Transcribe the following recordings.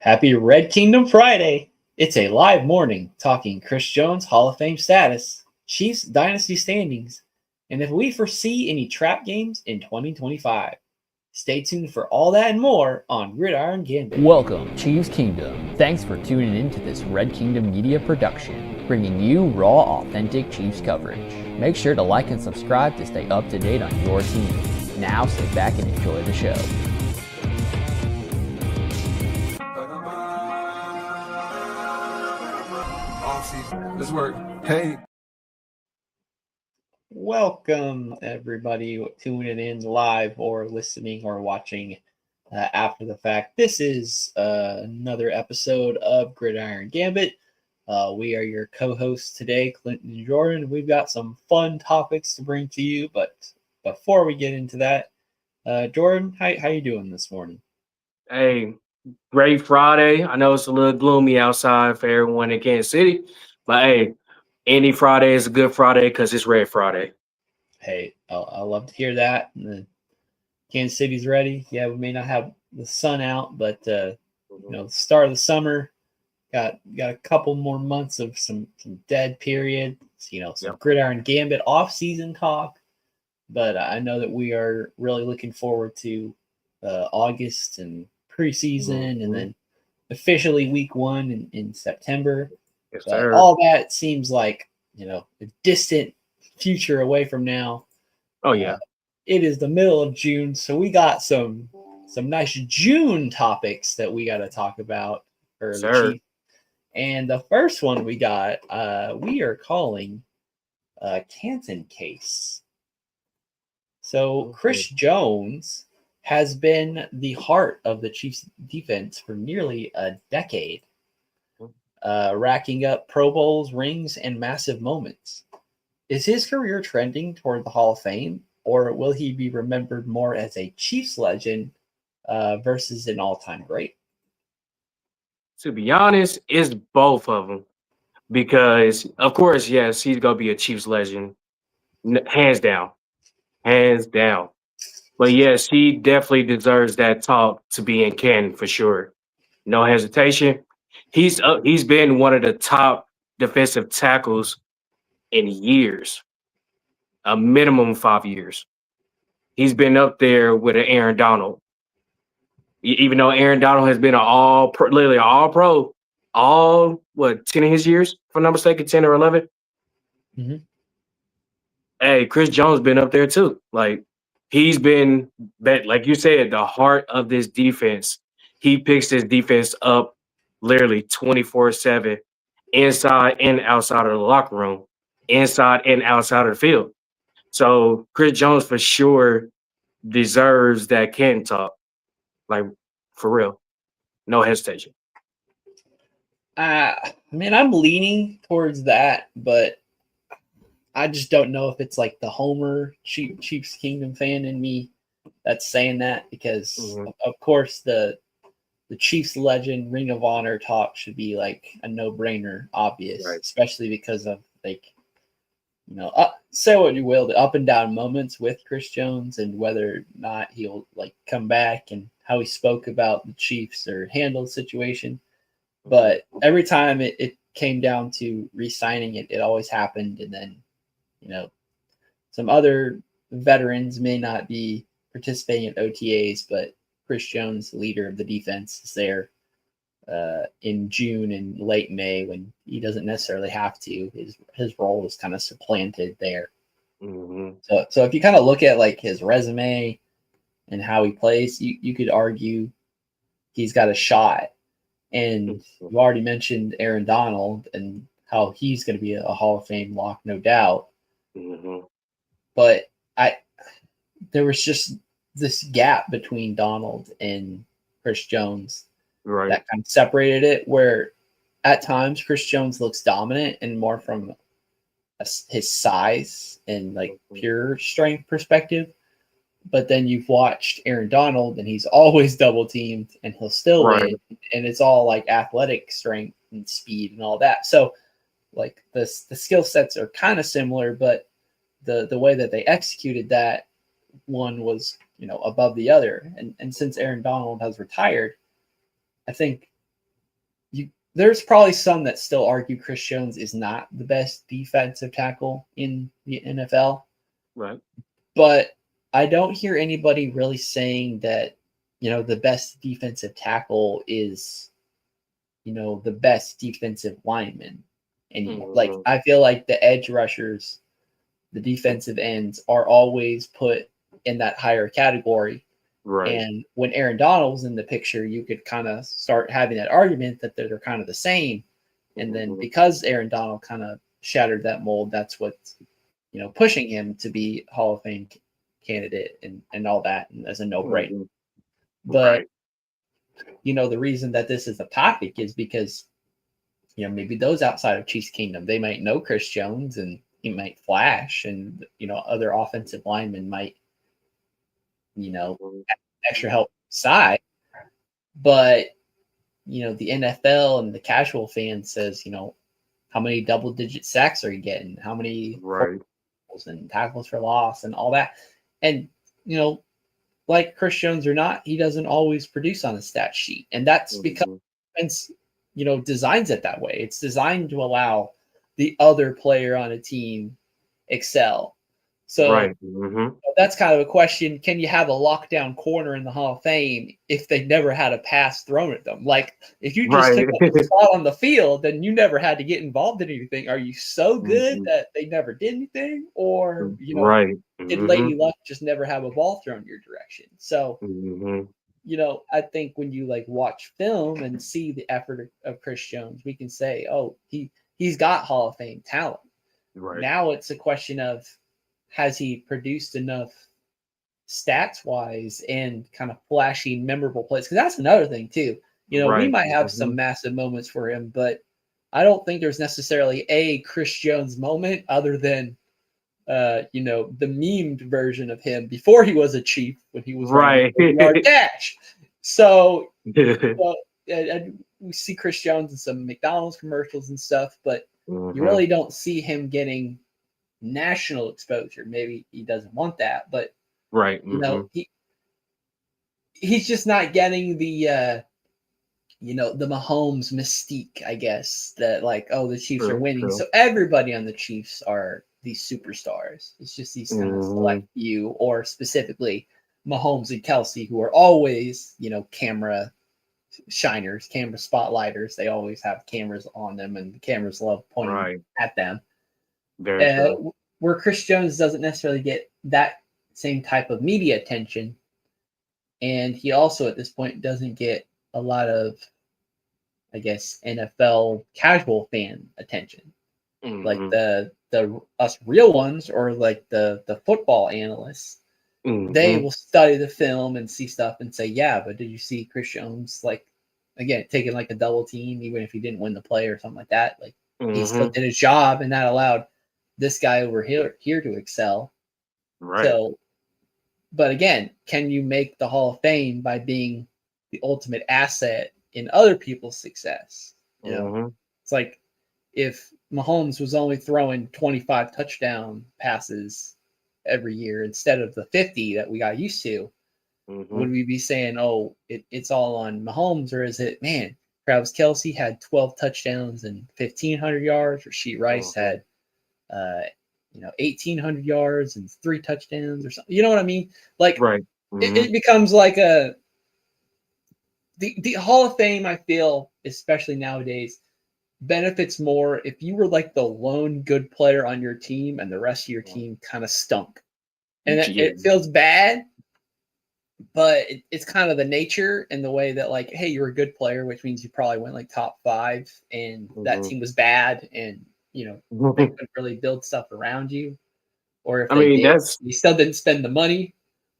Happy Red Kingdom Friday! It's a live morning talking Chris Jones Hall of Fame status, Chiefs Dynasty standings, and if we foresee any trap games in 2025. Stay tuned for all that and more on Gridiron Gambit. Welcome, Chiefs Kingdom. Thanks for tuning in to this Red Kingdom media production, bringing you raw, authentic Chiefs coverage. Make sure to like and subscribe to stay up to date on your team. Now sit back and enjoy the show. Let's work. Hey. Welcome, everybody tuning in live or listening or watching after the fact. This is another episode of Gridiron Gambit. We are your co-hosts today, Clinton and Jordan. We've got some fun topics to bring to you, but before we get into that, Jordan, how you doing this morning? Hey, great Friday. I know it's a little gloomy outside for everyone in Kansas City, but hey, any Friday is a good Friday because it's Red Friday. Hey, I love to hear that. Kansas City's ready. Yeah, we may not have the sun out, but the start of the summer, got a couple more months of some dead period. Some Gridiron Gambit off-season talk. But I know that we are really looking forward to August and preseason, and then officially week one in September. Yes, But sir. all that seems like a distant future away from now. Oh yeah. It is the middle of June, so we got some nice June topics that we got to talk about for the Chiefs. And the first one we got, we are calling Canton Case. So Chris Jones has been the heart of the Chiefs defense for nearly a decade, racking up Pro Bowls, rings, and massive moments. Is his career trending toward the Hall of Fame, or will he be remembered more as a Chiefs legend versus an all-time great? To be honest, it's both of them. Because, of course, yes, he's going to be a Chiefs legend. Hands down. Hands down. But yes, he definitely deserves that talk to be in Canton for sure. No hesitation. He's been one of the top defensive tackles in years, a minimum 5 years. He's been up there with an Aaron Donald. Even though Aaron Donald has been literally an all-pro, 10 of his years, if I'm not mistaken, 10 or 11? Mm-hmm. Hey, Chris Jones been up there too. Like, he's been, like you said, the heart of this defense. He picks this defense up literally 24/7, inside and outside of the locker room, inside and outside of the field. So Chris Jones for sure deserves that Canton talk. Like, for real. No hesitation. I'm leaning towards that, but I just don't know if it's like the Homer Chiefs Kingdom fan in me that's saying that, because of course the Chiefs legend Ring of Honor talk should be like a no-brainer, obvious, Right. Especially because of say what you will, the up and down moments with Chris Jones and whether or not he'll come back and how he spoke about the Chiefs or handled the situation. But every time it came down to re-signing it always happened, and then some other veterans may not be participating in OTAs, but Chris Jones, the leader of the defense, is there in June and late May when he doesn't necessarily have to. His role is kind of supplanted there. Mm-hmm. So if you kind of look at his resume and how he plays, you could argue he's got a shot. And you already mentioned Aaron Donald and how he's going to be a Hall of Fame lock, no doubt. Mm-hmm. But there was just this gap between Donald and Chris Jones, Right. that kind of separated it, where at times Chris Jones looks dominant and more from his size and pure strength perspective. But then you've watched Aaron Donald and he's always double teamed and he'll still win. And it's all athletic strength and speed and all that. So the skill sets are kind of similar, but the way that they executed that, one was above the other. And since Aaron Donald has retired, I think there's probably some that still argue Chris Jones is not the best defensive tackle in the NFL. Right. But I don't hear anybody really saying that, the best defensive tackle is, the best defensive lineman anymore. Like, I feel like the edge rushers, the defensive ends are always put in that higher category. Right. And when Aaron Donald was in the picture, you could kind of start having that argument that they're kind of the same. And then because Aaron Donald kind of shattered that mold, that's what's, pushing him to be Hall of Fame candidate and all that, and as a no-brainer. But, the reason that this is a topic is because, maybe those outside of Chiefs Kingdom, they might know Chris Jones and he might flash, and, other offensive linemen might, extra help side. But, the NFL and the casual fan says, how many double-digit sacks are you getting? How many and tackles for loss and all that? And, like Chris Jones or not, he doesn't always produce on the stat sheet. And that's because defense, designs it that way. It's designed to allow the other player on a team excel. So that's kind of a question. Can you have a lockdown corner in the Hall of Fame if they never had a pass thrown at them? Like, if you just took up a spot on the field, then you never had to get involved in anything. Are you so good that they never did anything? Or, did Lady Luck just never have a ball thrown your direction? So, I think when you watch film and see the effort of Chris Jones, we can say, oh, he's got Hall of Fame talent. Now it's a question of, has he produced enough stats wise and kind of flashy, memorable plays? Because that's another thing too. We might have some massive moments for him, but I don't think there's necessarily a Chris Jones moment other than, the memed version of him before he was a Chief when he was running a 40-yard dash. So, and we see Chris Jones in some McDonald's commercials and stuff, but you really don't see him getting national exposure. Maybe he doesn't want that, but he's just not getting the the Mahomes mystique, I guess, that the Chiefs are winning. So everybody on the Chiefs are these superstars. It's just these kind of select few, or specifically Mahomes and Kelsey, who are always, camera shiners, camera spotlighters. They always have cameras on them, and the cameras love pointing at them. Where Chris Jones doesn't necessarily get that same type of media attention. And he also, at this point, doesn't get a lot of, I guess, NFL casual fan attention. Like the us real ones, or like the football analysts. They will study the film and see stuff and say, yeah, but did you see Chris Jones, again, taking a double team, even if he didn't win the play or something like that? He still did his job, and that allowed this guy over here to excel. So, but again, can you make the Hall of Fame by being the ultimate asset in other people's success? It's like if Mahomes was only throwing 25 touchdown passes every year instead of the 50 that we got used to, would we be saying, oh, it's all on Mahomes? Or is it, man, Travis Kelce had 12 touchdowns and 1,500 yards, or Rasheed Rice had 1,800 yards and 3 touchdowns, or something? You know what I mean? It becomes like the Hall of Fame, I feel, especially nowadays, benefits more if you were the lone good player on your team and the rest of your team kind of stunk. And it feels bad, but it's kind of the nature and the way that, hey, you're a good player, which means you probably went top 5, and that team was bad, and they couldn't really build stuff around you. Or if they did, you still didn't spend the money.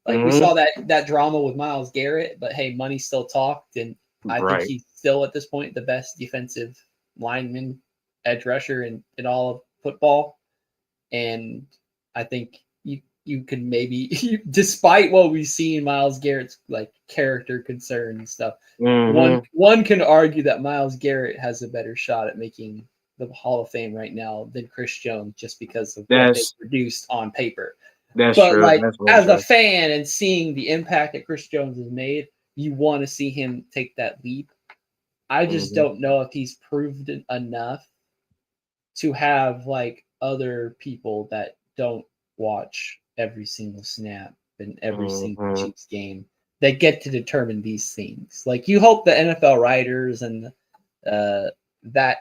We saw that drama with Myles Garrett, but hey, money still talked, and I think he's still at this point the best defensive lineman, edge rusher in all of football. And I think you could maybe, despite what we see in Myles Garrett's character concern and stuff, one can argue that Myles Garrett has a better shot at making the Hall of Fame right now than Chris Jones, just because of what they produced on paper. That's true. As a fan and seeing the impact that Chris Jones has made, you want to see him take that leap. I just don't know if he's proved it enough to have like other people that don't watch every single snap and every single Chiefs game that get to determine these things. Like you hope the NFL writers and that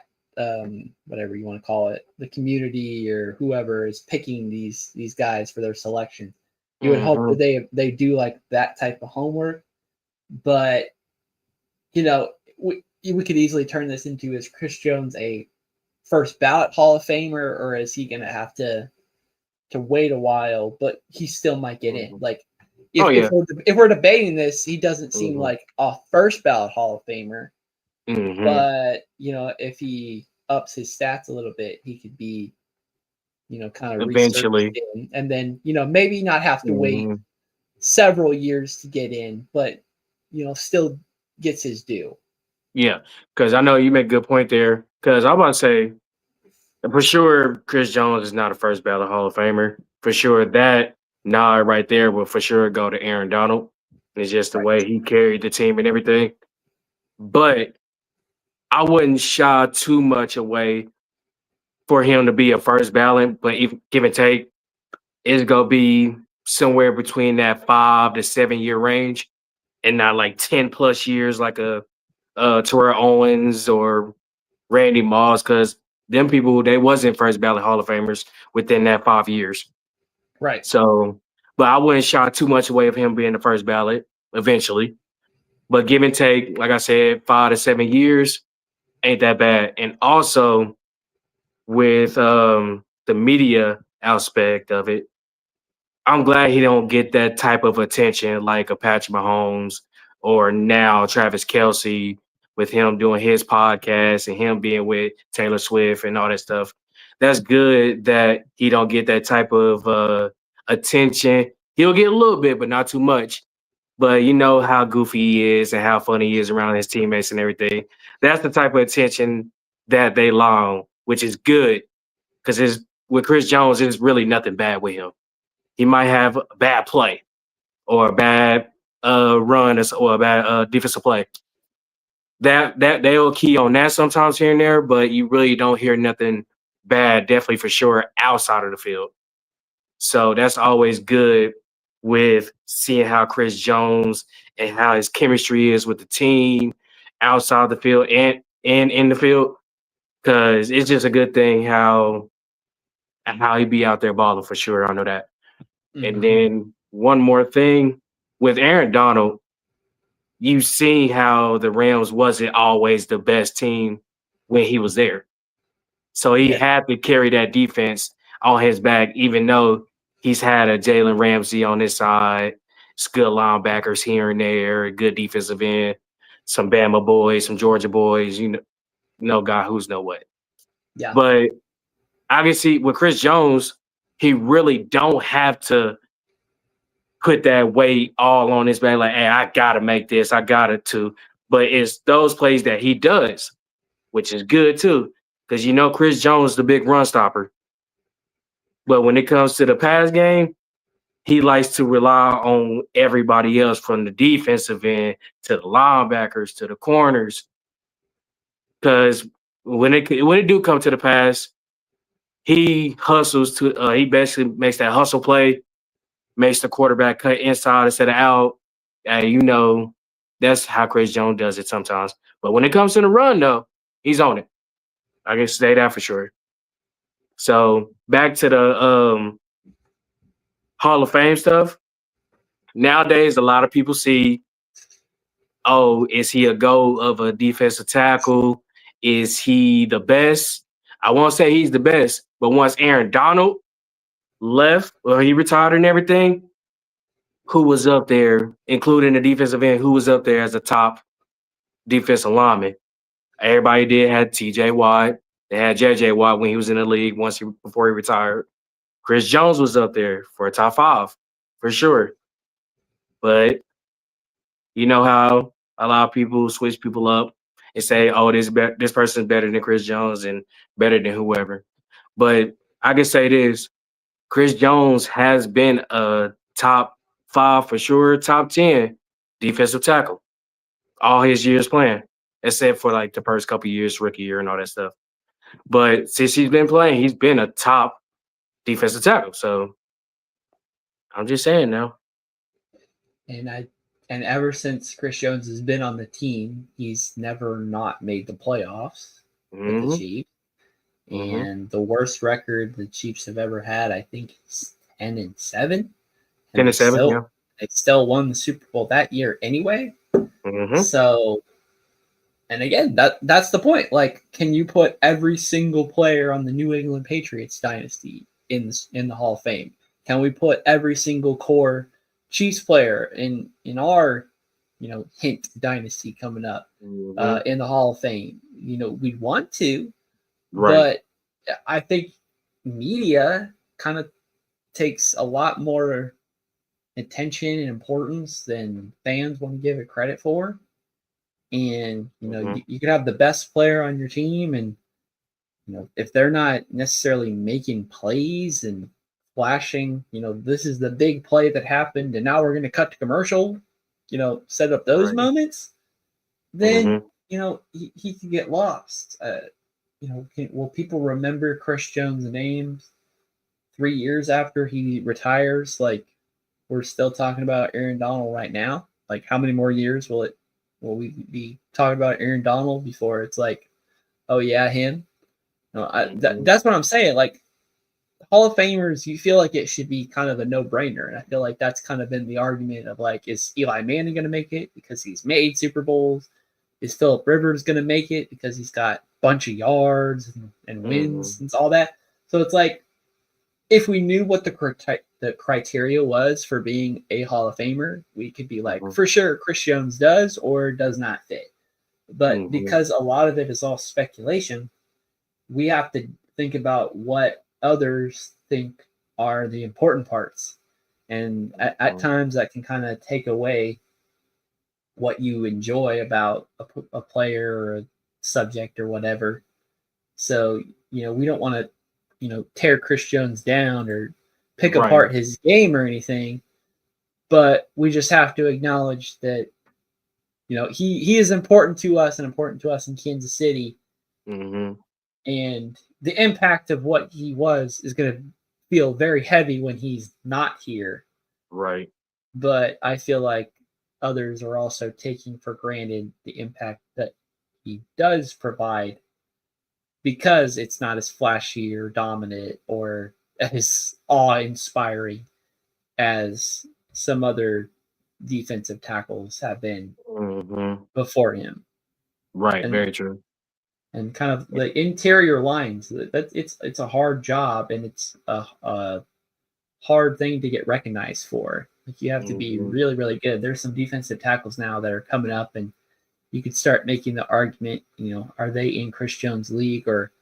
whatever you want to call it, the community or whoever is picking these guys for their selection. You would hope that they do like that type of homework, but you know, we could easily turn this into, is Chris Jones a first ballot Hall of Famer, or is he going to have to wait a while, but he still might get in? Like if we're debating this, he doesn't seem like a first ballot Hall of Famer, but you know, if he ups his stats a little bit, he could be, you know, kind of eventually, and then, you know, maybe not have to wait several years to get in, but you know, still gets his due. Yeah, because I know you make a good point there. Because I'm about to say, for sure, Chris Jones is not a first ballot Hall of Famer. For sure, that nod right there will for sure go to Aaron Donald. It's just the way he carried the team and everything. But I wouldn't shy too much away for him to be a first ballot. But if give and take, it's gonna be somewhere between that 5 to 7 year range, and not like 10+ years like a Terrell Owens or Randy Moss, because them people, they wasn't first ballot Hall of Famers within that 5 years. Right. So, but I wouldn't shy too much away of him being the first ballot eventually. But give and take, like I said, 5 to 7 years ain't that bad. And also with the media aspect of it, I'm glad he don't get that type of attention like a Patrick Mahomes or now Travis Kelce, with him doing his podcast and him being with Taylor Swift and all that stuff. That's good that he don't get that type of attention. He'll get a little bit, but not too much. But you know how goofy he is and how funny he is around his teammates and everything. That's the type of attention that they long, which is good, because with Chris Jones, there's really nothing bad with him. He might have a bad play or a bad run or a bad defensive play. That they'll key on that sometimes here and there, but you really don't hear nothing bad, definitely for sure, outside of the field. So that's always good with seeing how Chris Jones and how his chemistry is with the team outside the field and in the field, because it's just a good thing how he be out there balling for sure. I know that. And then one more thing with Aaron Donald, you see how the Rams wasn't always the best team when he was there. So he had to carry that defense on his back, even though he's had a Jalen Ramsey on his side, some good linebackers here and there, a good defensive end, some Bama boys, some Georgia boys, you know, God who's know what. Yeah. But obviously with Chris Jones, he really don't have to put that weight all on his back, like, hey, I gotta make this, I gotta to. But it's those plays that he does, which is good too, because you know Chris Jones is the big run stopper. But when it comes to the pass game, he likes to rely on everybody else, from the defensive end to the linebackers to the corners. Because when it do come to the pass, he hustles to he basically makes that hustle play, makes the quarterback cut inside instead of out. And you know, that's how Chris Jones does it sometimes. But when it comes to the run, though, he's on it. I can say that for sure. So back to the Hall of Fame stuff. Nowadays, a lot of people see, oh, is he a GOAT of a defensive tackle? Is he the best? I won't say he's the best, but once Aaron Donald left, or he retired and everything, who was up there, including the defensive end, who was up there as a top defensive lineman? Everybody did had TJ Watt. They had JJ Watt when he was in the league before he retired. Chris Jones was up there for a top 5 for sure. But you know how a lot of people switch people up and say, oh, this person's better than Chris Jones and better than whoever. But I can say this, Chris Jones has been a top 5 for sure, top 10 defensive tackle all his years playing. except for like the first couple years, rookie year, and all that stuff. But since he's been playing, he's been a top defensive tackle. So I'm just saying now. And ever since Chris Jones has been on the team, he's never not made the playoffs with the Chiefs. And the worst record the Chiefs have ever had, I think, is 10-7. 10-7, yeah. They still won the Super Bowl that year anyway. So, and again, that's the point. Like, can you put every single player on the New England Patriots dynasty in the Hall of Fame? Can we put every single core Chiefs player in our, hint dynasty coming up in the Hall of Fame? We'd want to, but I think media kind of takes a lot more attention and importance than fans want to give it credit for. And you could have the best player on your team, and if they're not necessarily making plays and flashing, this is the big play that happened, and now we're going to cut to commercial, set up those moments, then he can get lost. Will people remember Chris Jones' names 3 years after he retires? Like, we're still talking about Aaron Donald right now. Like, how many more years will we be talking about Aaron Donald before it's like, oh yeah, him? That's what I'm saying. Like, Hall of Famers, you feel like it should be kind of a no-brainer, and I feel like that's kind of been the argument of, like, is Eli Manning going to make it because he's made Super Bowls? Is Phillip Rivers going to make it because he's got a bunch of yards and wins and all that? So it's like, if we knew what the criteria was for being a Hall of Famer, we could be like, for sure, Chris Jones does or does not fit. But because a lot of it is all speculation, we have to think about what others think are the important parts. And at times that can kind of take away what you enjoy about a player or a subject or whatever. So, we don't want to, tear Chris Jones down or pick apart his game or anything, but we just have to acknowledge that, he is important to us and important to us in Kansas City. And the impact of what he was is going to feel very heavy when he's not here. Right. But I feel like others are also taking for granted the impact that he does provide, because it's not as flashy or dominant or as awe-inspiring as some other defensive tackles have been before him. Right, very true. And kind of the interior lines, it's a hard job, and it's a hard thing to get recognized for. Like, you have to be really, really good. There's some defensive tackles now that are coming up, and you could start making the argument, are they in Chris Jones' league, or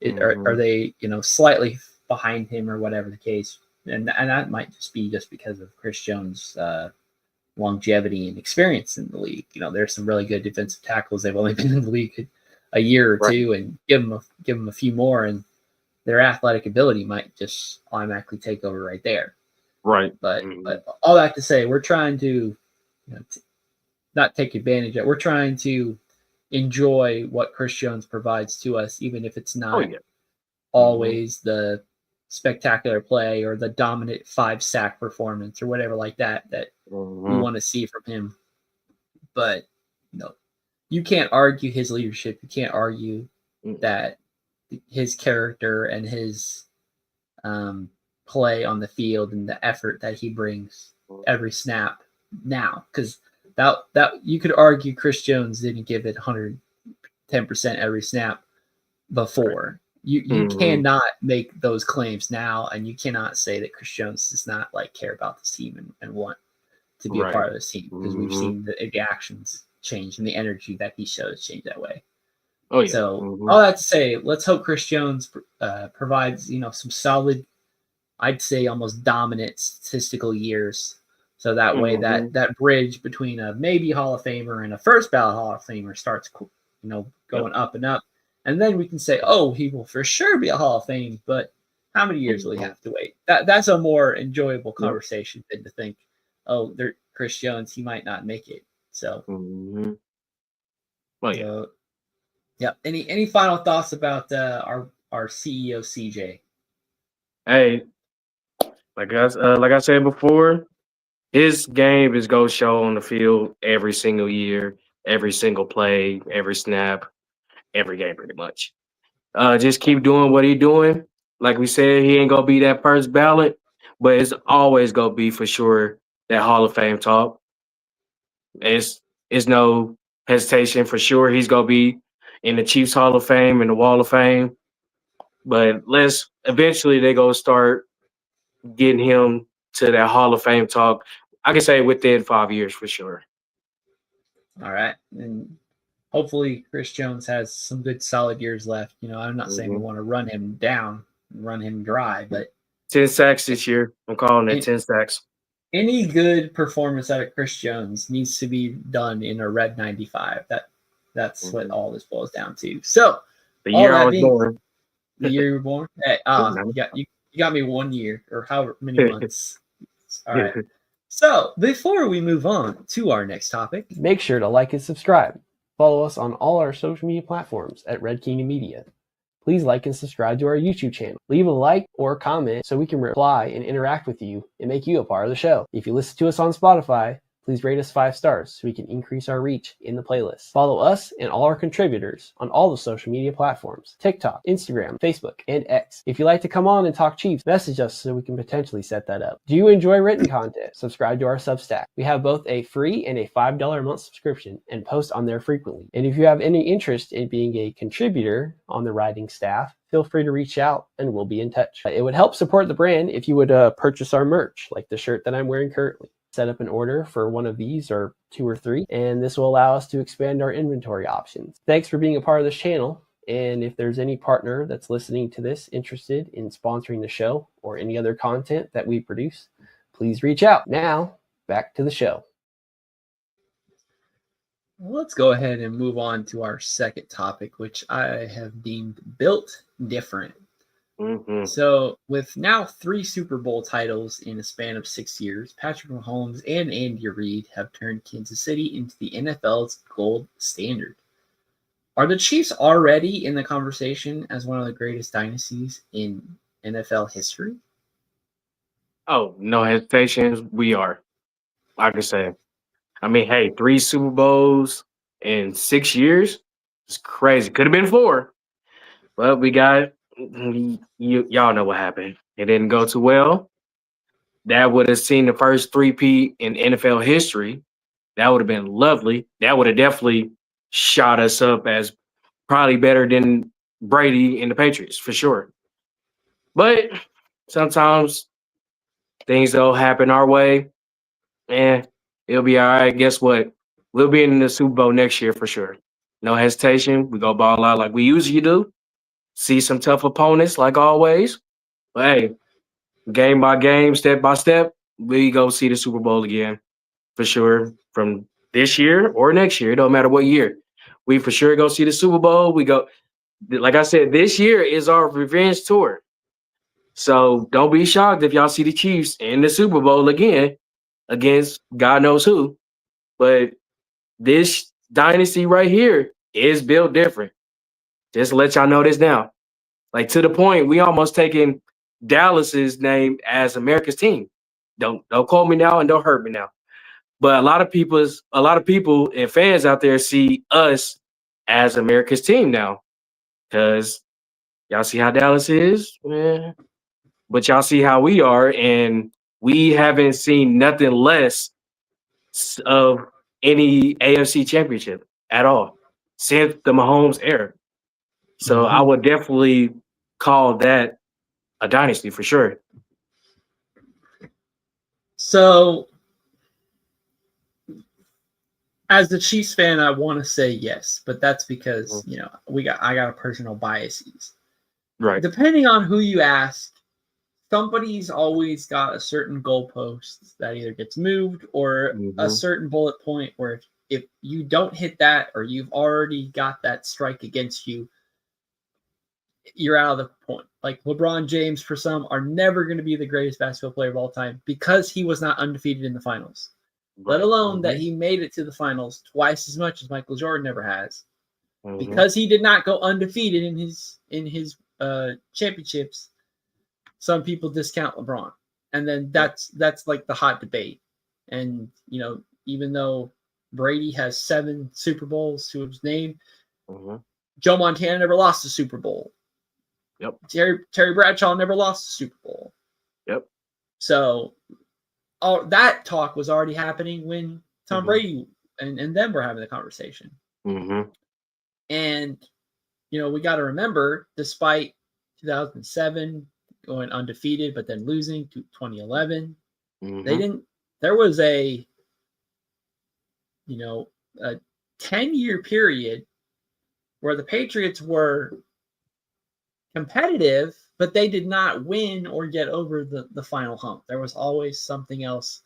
are they, slightly behind him, or whatever the case. And that might just be because of Chris Jones' longevity and experience in the league. There's some really good defensive tackles. They've only been in the league a year or two, and give them a few more, and their athletic ability might just automatically take over right there. Right. But all that to say, we're trying to not take advantage of. We're trying to enjoy what Chris Jones provides to us, even if it's not always the spectacular play or the dominant 5-sack performance or whatever like that we want to see from him. But you can't argue his leadership. You can't argue that his character and his play on the field and the effort that he brings every snap now, because that you could argue Chris Jones didn't give it 110% every snap before. You cannot make those claims now, and you cannot say that Chris Jones does not care about this team and want to be a part of this team, because we've seen the actions change and the energy that he shows change that way. So all that to say, let's hope Chris Jones provides some solid, I'd say almost dominant statistical years. So that way that bridge between a maybe Hall of Famer and a first ballot Hall of Famer starts, going up and up. And then we can say, oh, he will for sure be a Hall of Fame, but how many years will he have to wait? That's a more enjoyable conversation than to think, oh, Chris Jones, he might not make it. So. Well, yeah. Yeah. Any final thoughts about our CEO CJ? Hey, like I said before, his game is go show on the field every single year, every single play, every snap, every game, pretty much. Just keep doing what he doing. Like we said, he ain't gonna be that first ballot, but it's always gonna be for sure that Hall of Fame talk. It's no hesitation for sure. He's gonna be in the Chiefs Hall of Fame and the Wall of Fame. But let's eventually they go start getting him to that Hall of Fame talk. I can say within 5 years for sure. All right. And hopefully Chris Jones has some good solid years left. I'm not saying we want to run him down, run him dry, but 10 sacks this year. I'm calling it 10 sacks. Any good performance out of Chris Jones needs to be done in a red 95. That's what all this boils down to. So the year I was born. The year you were born? Hey, you got me 1 year or however many months. All right. So before we move on to our next topic, make sure to like and subscribe. Follow us on all our social media platforms at Red Kingdom Media. Please like and subscribe to our YouTube channel. Leave a like or comment so we can reply and interact with you and make you a part of the show. If you listen to us on Spotify, please rate us 5 stars so we can increase our reach in the playlist. Follow us and all our contributors on all the social media platforms: TikTok, Instagram, Facebook, and X. If you'd like to come on and talk Chiefs, message us so we can potentially set that up. Do you enjoy written content? Subscribe to our Substack. We have both a free and a $5 a month subscription and post on there frequently. And if you have any interest in being a contributor on the writing staff, feel free to reach out and we'll be in touch. It would help support the brand if you would purchase our merch, like the shirt that I'm wearing currently. Set up an order for one of these or 2 or 3, and this will allow us to expand our inventory options. Thanks for being a part of this channel, and if there's any partner that's listening to this interested in sponsoring the show or any other content that we produce, please reach out. Now, back to the show. Let's go ahead and move on to our second topic, which I have deemed built different. So with now 3 Super Bowl titles in a span of 6 years, Patrick Mahomes and Andy Reid have turned Kansas City into the NFL's gold standard. Are the Chiefs already in the conversation as one of the greatest dynasties in NFL history? Oh, no hesitations. We are. Like I said. I mean, hey, 3 Super Bowls in 6 years? It's crazy. Could have been 4. But we got y'all know what happened. It didn't go too well. That would have seen the first 3-peat in NFL history. That would have been lovely. That would have definitely shot us up as probably better than Brady and the Patriots, for sure. But sometimes things don't happen our way. And it'll be all right. Guess what? We'll be in the Super Bowl next year for sure. No hesitation. We go ball out like we usually do. See some tough opponents like always. But hey, game by game, step by step, we go see the Super Bowl again for sure. From this year or next year, it don't matter what year. We for sure go see the Super Bowl. We go, like I said, this year is our revenge tour. So don't be shocked if y'all see the Chiefs in the Super Bowl again against God knows who. But this dynasty right here is built different. Just to let y'all know this now. Like, to the point, we almost taking Dallas's name as America's team. Don't quote me now and don't hurt me now. But a lot of people and fans out there see us as America's team now. Because y'all see how Dallas is, but y'all see how we are, and we haven't seen nothing less of any AFC championship at all since the Mahomes era. So I would definitely call that a dynasty for sure. So, as a Chiefs fan, I want to say yes, but that's because I got a personal biases. Right. Depending on who you ask, somebody's always got a certain goalpost that either gets moved or a certain bullet point where if you don't hit that or you've already got that strike against you, you're out of the point. Like LeBron James, for some, are never going to be the greatest basketball player of all time because he was not undefeated in the finals. Let alone that he made it to the finals twice as much as Michael Jordan ever has. because he did not go undefeated in his championships. Some people discount LeBron, and then that's like the hot debate. And even though Brady has 7 Super Bowls to his name, Joe Montana never lost a Super Bowl. Yep. Terry Bradshaw never lost a Super Bowl. Yep. So all that talk was already happening when Tom Brady and them were having the conversation. And we got to remember, despite 2007 going undefeated but then losing to 2011, they didn't. There was a 10-year period where the Patriots were competitive, but they did not win or get over the final hump. There was always something else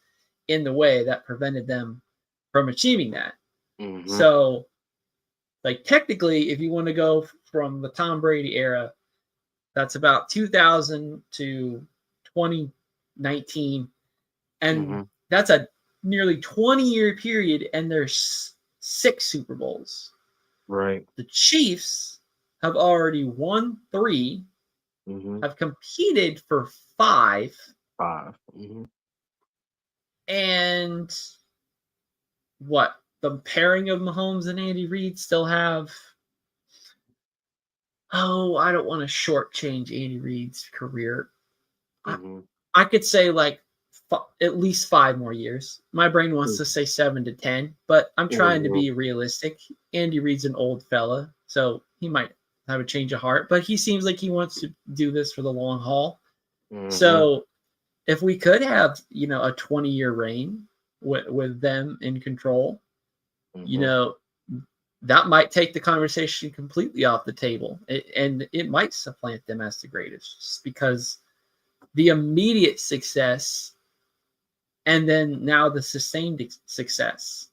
in the way that prevented them from achieving that. So, like, technically, if you want to go from the Tom Brady era, that's about 2000 to 2019. And that's a nearly 20-year period, and there's 6 Super Bowls. Right. The Chiefs have already won 3, have competed for 5. And what? The pairing of Mahomes and Andy Reid still have. Oh, I don't want to shortchange Andy Reid's career. I could say like at least 5 more years. My brain wants to say 7 to 10, but I'm trying to be realistic. Andy Reid's an old fella, so he might have a change of heart, but he seems like he wants to do this for the long haul. So if we could have, a 20-year reign with them in control, that might take the conversation completely off the table, and it might supplant them as the greatest, just because the immediate success and then now the sustained success.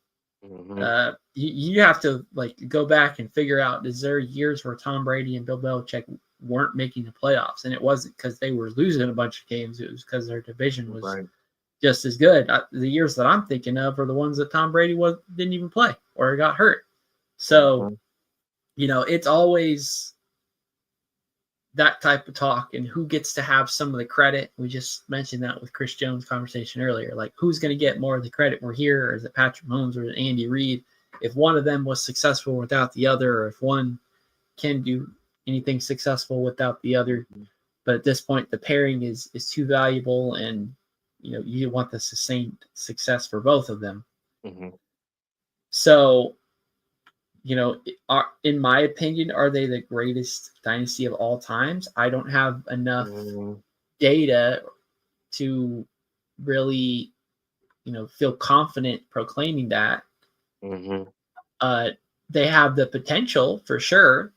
You have to go back and figure out, is there years where Tom Brady and Bill Belichick weren't making the playoffs, and it wasn't because they were losing a bunch of games, it was because their division was just as good. The years that I'm thinking of are the ones that Tom Brady didn't even play or got hurt. So, it's always that type of talk, and who gets to have some of the credit. We just mentioned that with Chris Jones' conversation earlier. Like, who's going to get more of the credit? We're here, or is it Patrick Mahomes or Andy Reid? If one of them was successful without the other, or if one can do anything successful without the other. But at this point, the pairing is too valuable, and you want the sustained success for both of them. So, in my opinion, are they the greatest dynasty of all times? I don't have enough data to really, feel confident proclaiming that. They have the potential for sure.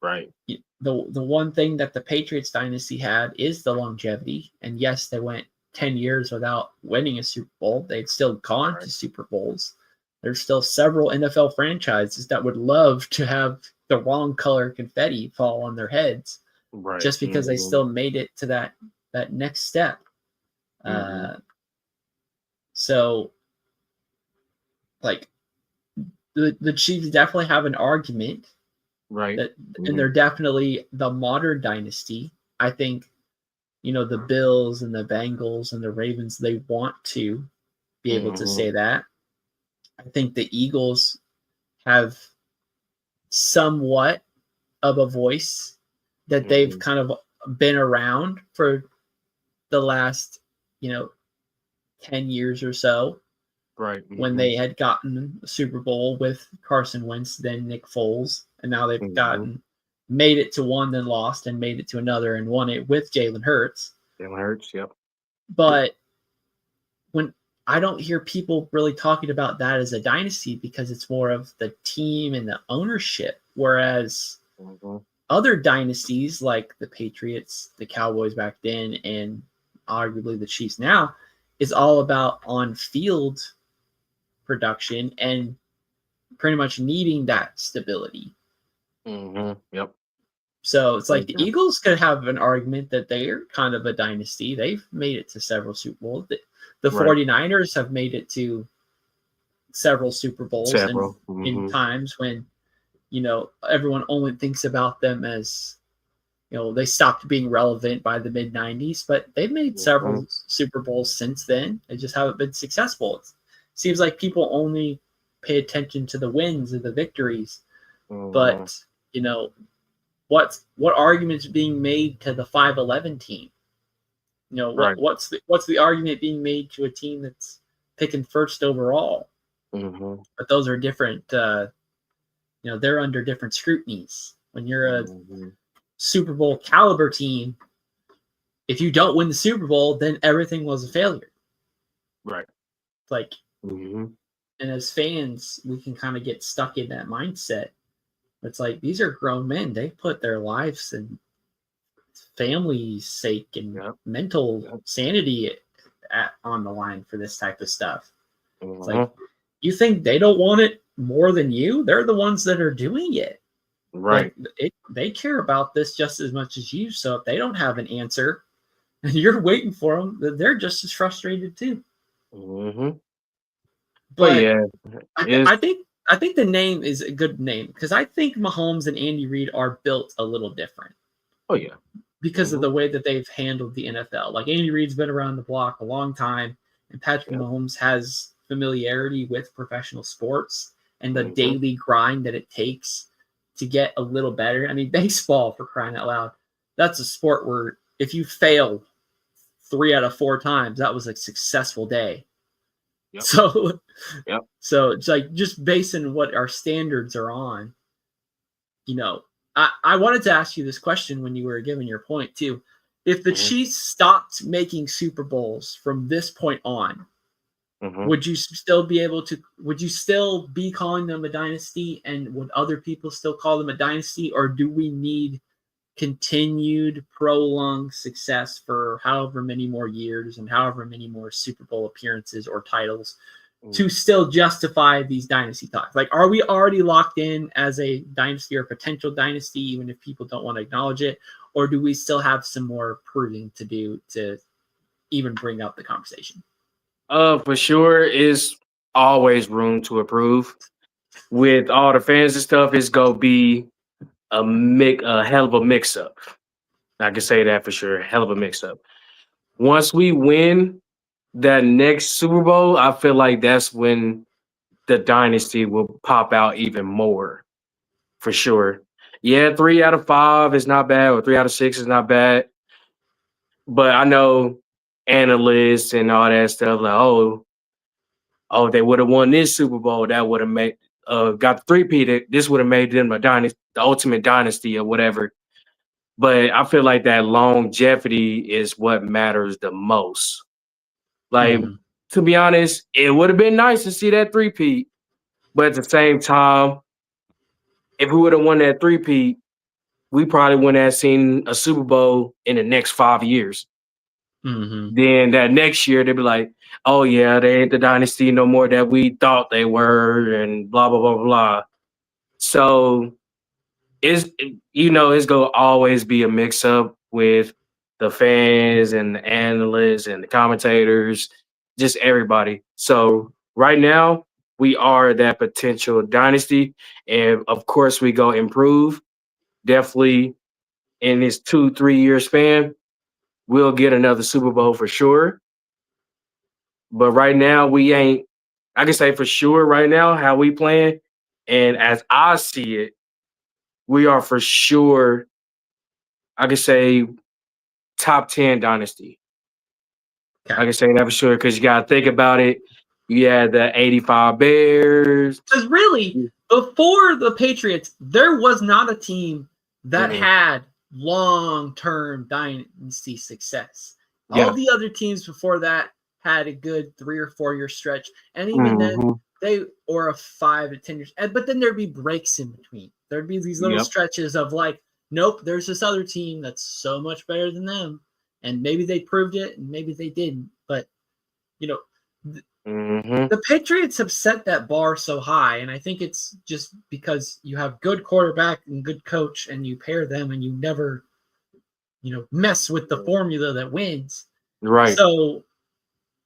Right. The one thing that the Patriots dynasty had is the longevity. And yes, they went 10 years without winning a Super Bowl. They'd still gone to Super Bowls. There's still several NFL franchises that would love to have the wrong color confetti fall on their heads, just because they still made it to that next step. So, the Chiefs definitely have an argument, right? And they're definitely the modern dynasty. I think, the Bills and the Bengals and the Ravens, they want to be able to say that. I think the Eagles have somewhat of a voice that they've kind of been around for the last, 10 years or so. Right. When they had gotten a Super Bowl with Carson Wentz, then Nick Foles, and now they've made it to one, then lost, and made it to another, and won it with Jalen Hurts. Yep. But when I don't hear people really talking about that as a dynasty, because it's more of the team and the ownership. Whereas other dynasties like the Patriots, the Cowboys back then, and arguably the Chiefs now, is all about on-field production and pretty much needing that stability. Yep. So it's like the Eagles could have an argument that they're kind of a dynasty. They've made it to several Super Bowls. The 49ers have made it to several Super Bowls in times when everyone only thinks about them as, they stopped being relevant by the mid 90s, but they've made several Super Bowls since then. They just haven't been successful. It seems like people only pay attention to the wins and the victories, but what argument's being made to the 5-11 team? What's the argument being made to a team that's picking first overall? But those are different. They're under different scrutinies. When you're a Super Bowl caliber team, if you don't win the Super Bowl, then everything was a failure. Right. Like, and as fans, we can kind of get stuck in that mindset. It's like, these are grown men. They put their lives and family's sake and mental sanity on the line for this type of stuff. It's like, you think they don't want it more than you? They're the ones that are doing it. Right. Like, they care about this just as much as you. So if they don't have an answer and you're waiting for them, they're just as frustrated too. But yeah, I think the name is a good name because I think Mahomes and Andy Reid are built a little different. Oh yeah, because of the way that they've handled the NFL. Like, Andy Reid's been around the block a long time, and Patrick Mahomes has familiarity with professional sports and the daily grind that it takes to get a little better. I mean, baseball, for crying out loud, that's a sport where if you fail 3 out of 4 times, that was a successful day. So it's like, just basing what our standards are on, I wanted to ask you this question when you were giving your point too. If the Chiefs stopped making Super Bowls from this point on, would you still be calling them a dynasty, and would other people still call them a dynasty, or do we need continued prolonged success for however many more years and however many more Super Bowl appearances or titles to still justify these dynasty talks? Like, are we already locked in as a dynasty or potential dynasty, even if people don't want to acknowledge it? Or do we still have some more proving to do to even bring up the conversation? For sure, is always room to improve. With all the fans and stuff, it's gonna be a hell of a mix-up. I can say that for sure. Hell of a mix-up. Once we win that next Super Bowl, I feel like that's when the dynasty will pop out even more, for sure. Yeah, 3 out of 5 is not bad, or 3 out of 6 is not bad. But I know analysts and all that stuff like, oh, they would have won this Super Bowl, that would have made got the 3-peat. This would have made them a dynasty, the ultimate dynasty or whatever. But I feel like that longevity is what matters the most. Like, to be honest, it would have been nice to see that 3-peat. But at the same time, if we would have won that 3-peat, we probably wouldn't have seen a Super Bowl in the next 5 years. Then that next year, they'd be like, oh, yeah, they ain't the dynasty no more that we thought they were, and blah, blah, blah, blah. So it's going to always be a mix-up with the fans and the analysts and the commentators, just everybody. So right now, we are that potential dynasty. And, of course, we go improve. Definitely in this 2-3 year span, we'll get another Super Bowl for sure. But right now, I can say for sure right now how we playing. And as I see it, we are for sure, I can say, top 10 dynasty. I can say that for sure because you got to think about it. You had the 85 Bears. Because really, before the Patriots, there was not a team that had long-term dynasty success. All the other teams before that had a good 3 or 4 year stretch, and even then, or a 5 to 10 years. But then there'd be breaks in between. There'd be these little stretches of like, nope, there's this other team that's so much better than them, and maybe they proved it, and maybe they didn't. But the Patriots have set that bar so high, and I think it's just because you have good quarterback and good coach, and you pair them, and you never, mess with the formula that wins. Right. So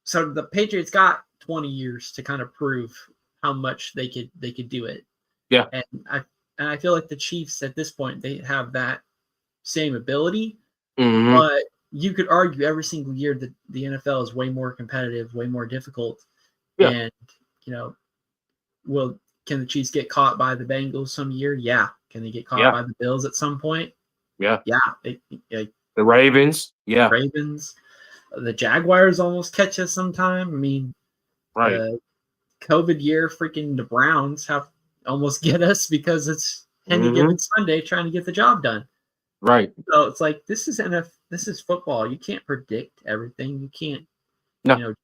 the Patriots got 20 years to kind of prove how much they could do it. Yeah. And And I feel like the Chiefs at this point, they have that same ability. Mm-hmm. But you could argue every single year that the NFL is way more competitive, way more difficult. Yeah. And, can the Chiefs get caught by the Bengals some year? Yeah. Can they get caught by the Bills at some point? Yeah. Yeah. The Ravens. Yeah. Ravens. The Jaguars almost catch us sometime. I mean, right. COVID year, freaking the Browns have almost get us because it's any given Sunday trying to get the job done. Right. So it's like this is football. You can't predict everything. You can't,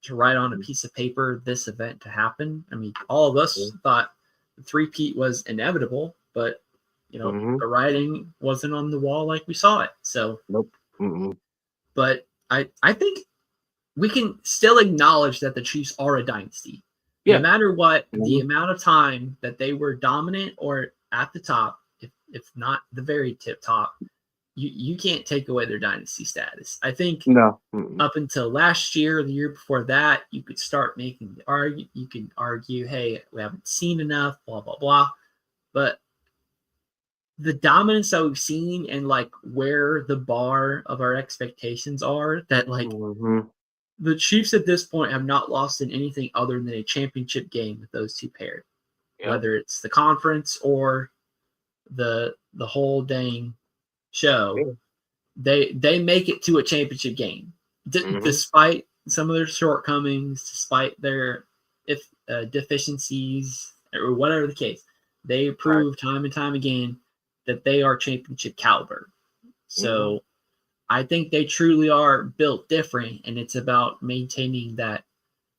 to write on a piece of paper this event to happen. I mean, all of us thought the three-peat was inevitable, but the writing wasn't on the wall like we saw it. So, nope. Mm-mm. But I think we can still acknowledge that the Chiefs are a dynasty. Yeah. No matter what, the amount of time that they were dominant or at the top, if not the very tip top, you can't take away their dynasty status. I think up until last year or the year before that, you could start making the argument. You can argue, hey, we haven't seen enough, blah, blah, blah. But the dominance that we've seen and like where the bar of our expectations are, that like the Chiefs at this point have not lost in anything other than a championship game with those two paired, whether it's the conference or the whole dang show. They make it to a championship game despite some of their shortcomings, despite their deficiencies or whatever the case. They prove time and time again that they are championship caliber. So I think they truly are built different, and it's about maintaining that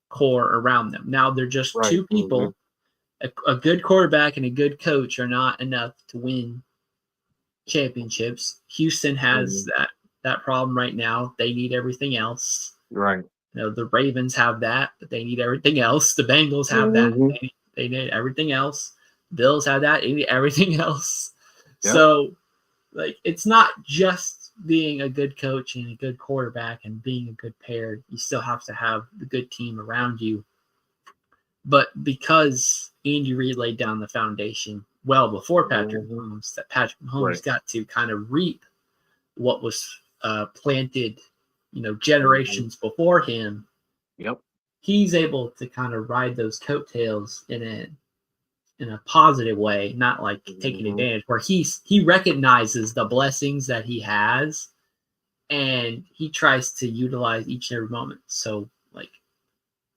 core around them. Now they're just two people. A good quarterback and a good coach are not enough to win championships. Houston has that problem right now. They need everything else. Right. The Ravens have that, but they need everything else. The Bengals have that. They need everything else. Bills have that. They need everything else. Yep. So, like, it's not just being a good coach and a good quarterback and being a good pair. You still have to have the good team around you. But because Andy Reid laid down the foundation well before Patrick Mahomes, that Patrick Mahomes got to kind of reap what was planted, generations before him. Yep. He's able to kind of ride those coattails in a positive way, not like taking advantage, where he recognizes the blessings that he has and he tries to utilize each and every moment. So like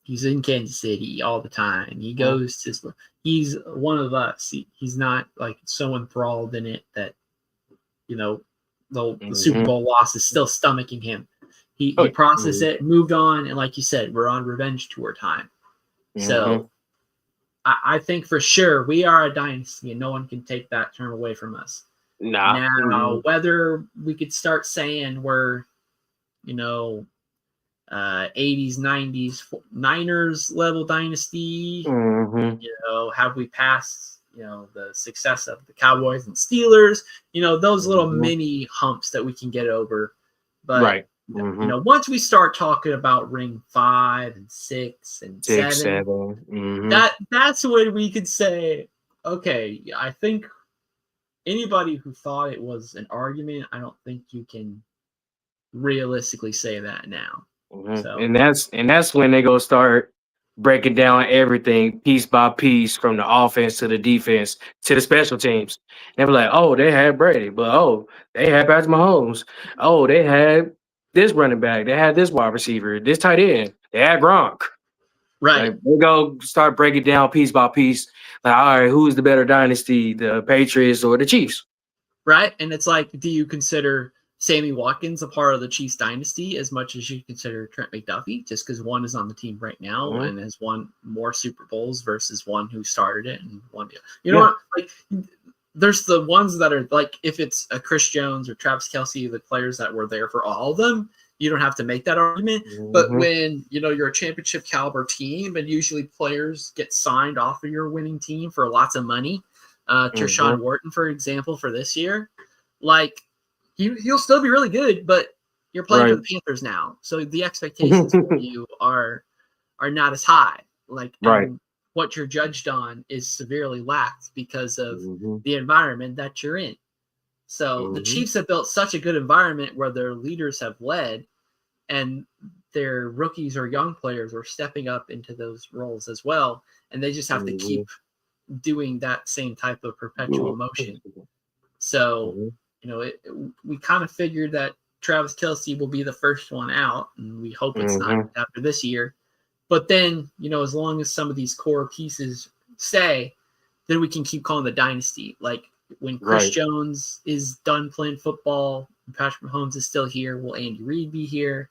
he's in Kansas City all the time. He goes to, he's one of us. He's not like so enthralled in it that, the Super Bowl loss is still stomaching him. He processed it, moved on. And like you said, we're on revenge tour time. So I think for sure we are a dynasty and no one can take that term away from us. Now, whether we could start saying we're, 80s, 90s Niners level dynasty, have we passed, the success of the Cowboys and Steelers, those little mini humps that we can get over. But once we start talking about ring 5 and 6 and 7, that's when we could say, okay, I think anybody who thought it was an argument, I don't think you can realistically say that now. So. And that's when they go start breaking down everything piece by piece, from the offense to the defense to the special teams. They were like, oh, they had Brady, but they had Patrick Mahomes. Oh, they had this running back, they had this wide receiver, this tight end, they had Gronk. Right. Like, they go start breaking down piece by piece. Like, all right, who's the better dynasty, the Patriots or the Chiefs? Right. And it's like, do you consider Sammy Watkins a part of the Chiefs dynasty as much as you consider Trent McDuffie, just because one is on the team right now and has won more Super Bowls versus one who started it and won it. You know what? Like, there's the ones that are like, if it's a Chris Jones or Travis Kelce, the players that were there for all of them, you don't have to make that argument. But when, you're a championship caliber team and usually players get signed off of your winning team for lots of money, Tershawn Wharton, for example, for this year, like, he'll still be really good, but you're playing for the Panthers now, so the expectations for you are not as high. Like, what you're judged on is severely lacked because of Mm-hmm. the environment that you're in. So the Chiefs have built such a good environment where their leaders have led, and their rookies or young players are stepping up into those roles as well. And they just have to keep doing that same type of perpetual motion. So, we kind of figured that Travis Kelce will be the first one out, and we hope it's not after this year. But then, as long as some of these core pieces stay, then we can keep calling the dynasty. Like when Chris Jones is done playing football, and Patrick Mahomes is still here, will Andy Reid be here?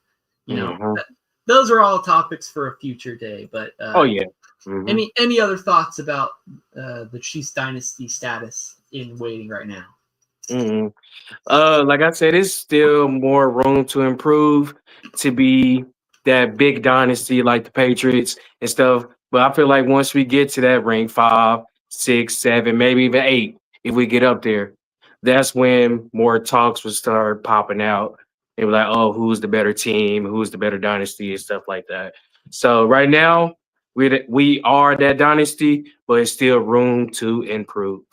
Those are all topics for a future day. But any other thoughts about the Chiefs dynasty status in waiting right now? Like I said, it's still more room to improve to be that big dynasty like the Patriots and stuff. But I feel like once we get to that rank 5, 6, 7, maybe even 8, if we get up there, that's when more talks would start popping out. They were like, oh, who's the better team? Who's the better dynasty and stuff like that. So right now, we are that dynasty, but it's still room to improve.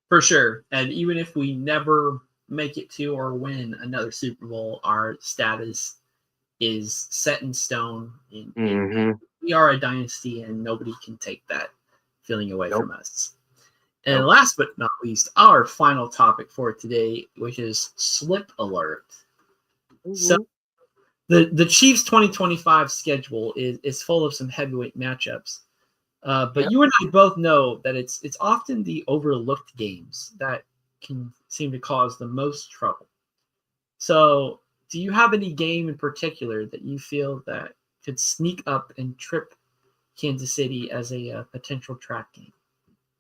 For sure. And even if we never make it to or win another Super Bowl, our status is set in stone. We are a dynasty, and nobody can take that feeling away from us. And last but not least, our final topic for today, which is slip alert. So the Chiefs 2025 schedule is full of some heavyweight matchups. But you and I both know that it's often the overlooked games that can seem to cause the most trouble. So do you have any game in particular that you feel that could sneak up and trip Kansas City as a potential trap game?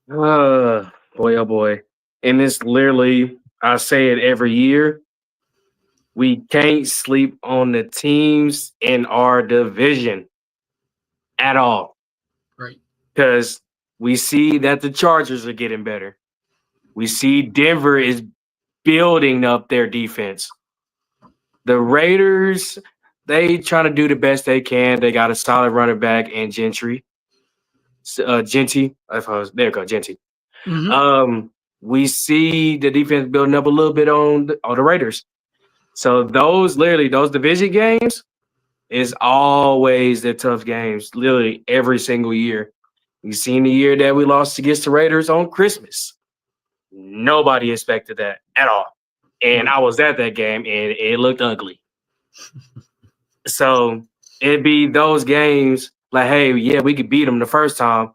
Boy, oh boy. And it's literally, I say it every year. We can't sleep on the teams in our division at all. Right. Because we see that the Chargers are getting better. We see Denver is building up their defense. The Raiders, they trying to do the best they can. They got a solid running back and Genty. There you go, Genty. We see the defense building up a little bit on the Raiders. So those division games is always the tough games, literally every single year. You've seen the year that we lost against the Raiders on Christmas. Nobody expected that at all. And I was at that game, and it looked ugly. So it'd be those games like, hey, yeah, we could beat them the first time.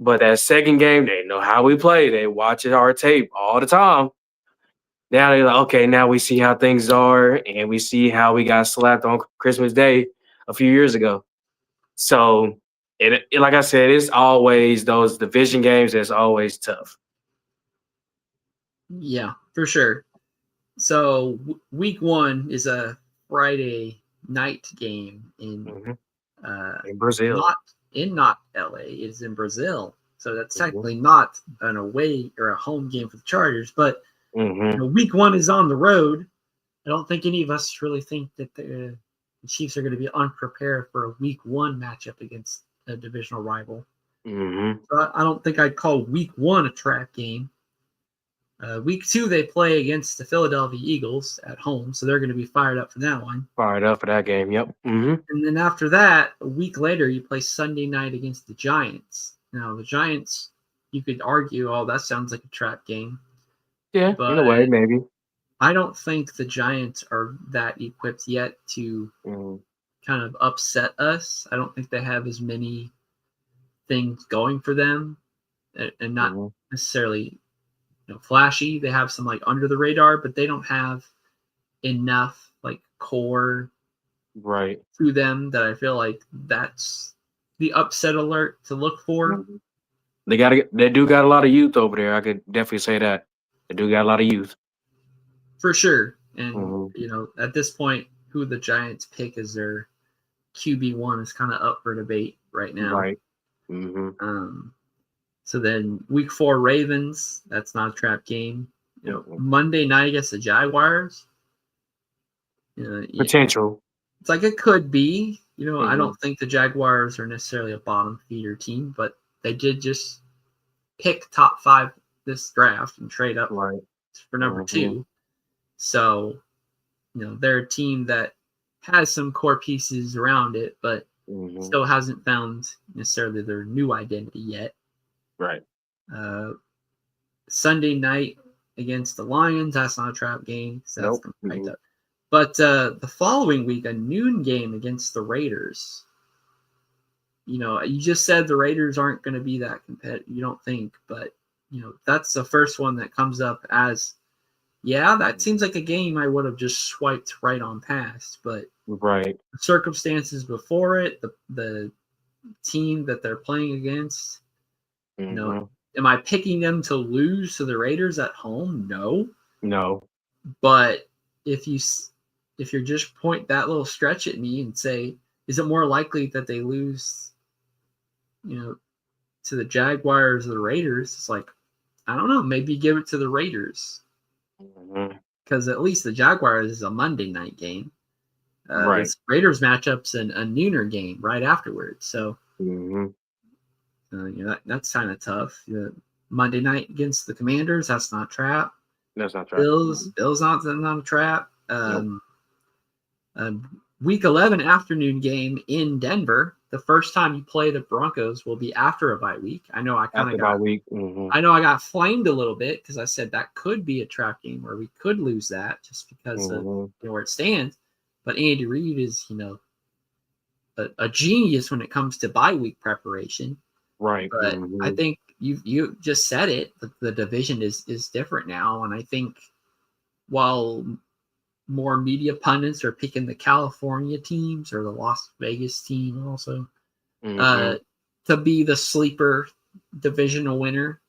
But that second game, they know how we play. They watch our tape all the time. Now they're like, okay, now we see how things are, and we see how we got slapped on Christmas Day a few years ago. So, it like I said, it's always those division games that's always tough. Yeah, for sure. So, week 1 is a Friday night game in Brazil. Not LA. It's in Brazil. So, that's technically not an away or a home game for the Chargers, but week 1 is on the road. I don't think any of us really think that the Chiefs are going to be unprepared for a week 1 matchup against a divisional rival. So I don't think I'd call week 1 a trap game. Week 2, they play against the Philadelphia Eagles at home, so they're going to be fired up for that one. Fired up for that game, yep. And then after that, a week later, you play Sunday night against the Giants. Now, the Giants, you could argue, oh, that sounds like a trap game. Yeah, but in a way, maybe. I don't think the Giants are that equipped yet to kind of upset us. I don't think they have as many things going for them, and not necessarily flashy. They have some like under the radar, but they don't have enough like core to them that I feel like that's the upset alert to look for. They do got a lot of youth over there. I could definitely say that. They do got a lot of youth. For sure. And, at this point, who the Giants pick as their QB1 is kind of up for debate right now. Right. So then week 4 Ravens, that's not a trap game. Monday night against the Jaguars. Potential. It's like it could be. I don't think the Jaguars are necessarily a bottom feeder team, but they did just pick top 5 this draft and trade up for number 2. So, they're a team that has some core pieces around it, but still hasn't found necessarily their new identity yet. Right. Sunday night against the Lions, that's not a trap game. So that's going to be right up. But the following week, a noon game against the Raiders. You just said the Raiders aren't going to be that competitive. You don't think, but that's the first one that comes up as, that seems like a game I would have just swiped right on past. But the circumstances before it, the team that they're playing against, am I picking them to lose to the Raiders at home? No. But if you're just point that little stretch at me and say, is it more likely that they lose, to the Jaguars or the Raiders? It's like, I don't know. Maybe give it to the Raiders. Because at least the Jaguars is a Monday night game. This Raiders matchup's a nooner game right afterwards. So, that's kind of tough. Monday night against the Commanders, that's not trap. That's not trap. Bills not a trap. Week 11 afternoon game in Denver. The first time you play the Broncos will be after a bye week. I know I got flamed a little bit because I said that could be a trap game where we could lose that just because of where it stands. But Andy Reid is, a genius when it comes to bye week preparation. Right. But I think you just said it. The division is different now, and I think while more media pundits are picking the California teams or the Las Vegas team also to be the sleeper divisional winner.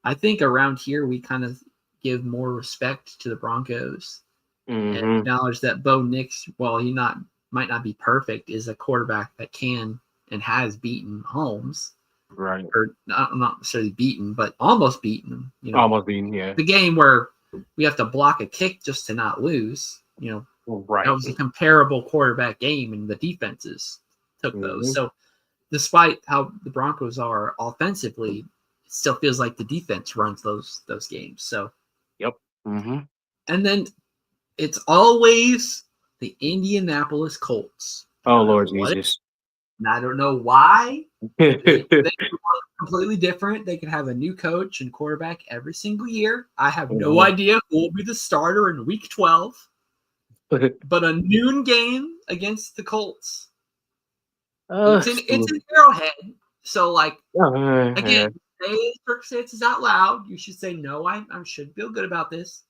I think around here we kind of give more respect to the Broncos and acknowledge that Bo Nix, while he might not be perfect, is a quarterback that can and has beaten Mahomes. Right. Or not necessarily beaten, but almost beaten him. Almost beaten, yeah. The game where we have to block a kick just to not lose. That was a comparable quarterback game, and the defenses took those. So, despite how the Broncos are offensively, it still feels like the defense runs those games. So, and then it's always the Indianapolis Colts. Oh Lord Jesus! And I don't know why. They could completely different. They could have a new coach and quarterback every single year. I have no idea who will be the starter in week 12. But a noon game against the Colts. It's an Arrowhead. So, again, say circumstances out loud. You should say, no, I should feel good about this.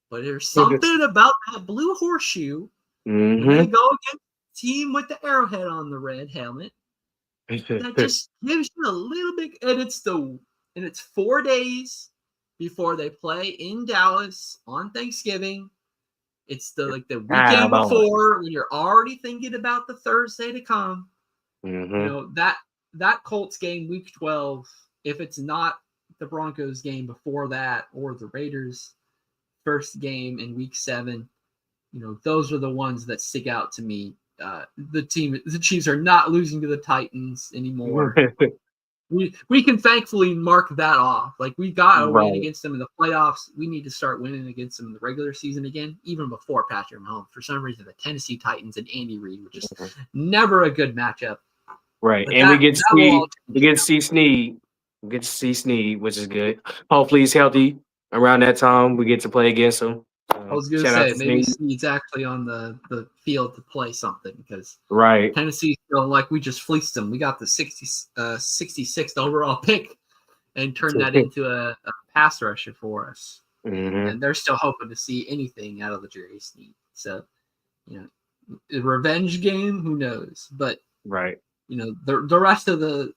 But there's something about that blue horseshoe. When they go against the team with the Arrowhead on the red helmet. That just gives you a little bit, and it's 4 days before they play in Dallas on Thanksgiving. It's the weekend before when you're already thinking about the Thursday to come. That Colts game week 12, if it's not the Broncos game before that or the Raiders first game in week 7, those are the ones that stick out to me. The Chiefs are not losing to the Titans anymore. We can thankfully mark that off. We got a win against them in the playoffs. We need to start winning against them in the regular season again, even before Patrick Mahomes. For some reason, the Tennessee Titans and Andy Reid were just never a good matchup. Right, and we get to see Snead. We get to see Snead, which is good. Hopefully, he's healthy around that time. We get to play against him. I was going to say, maybe Snead's actually on the field to play something because Tennessee feel like we just fleeced them. We got the 66th overall pick and turned that into a pass rusher for us. And they're still hoping to see anything out of the Jerry Snead. So, a revenge game, who knows? But, the rest of the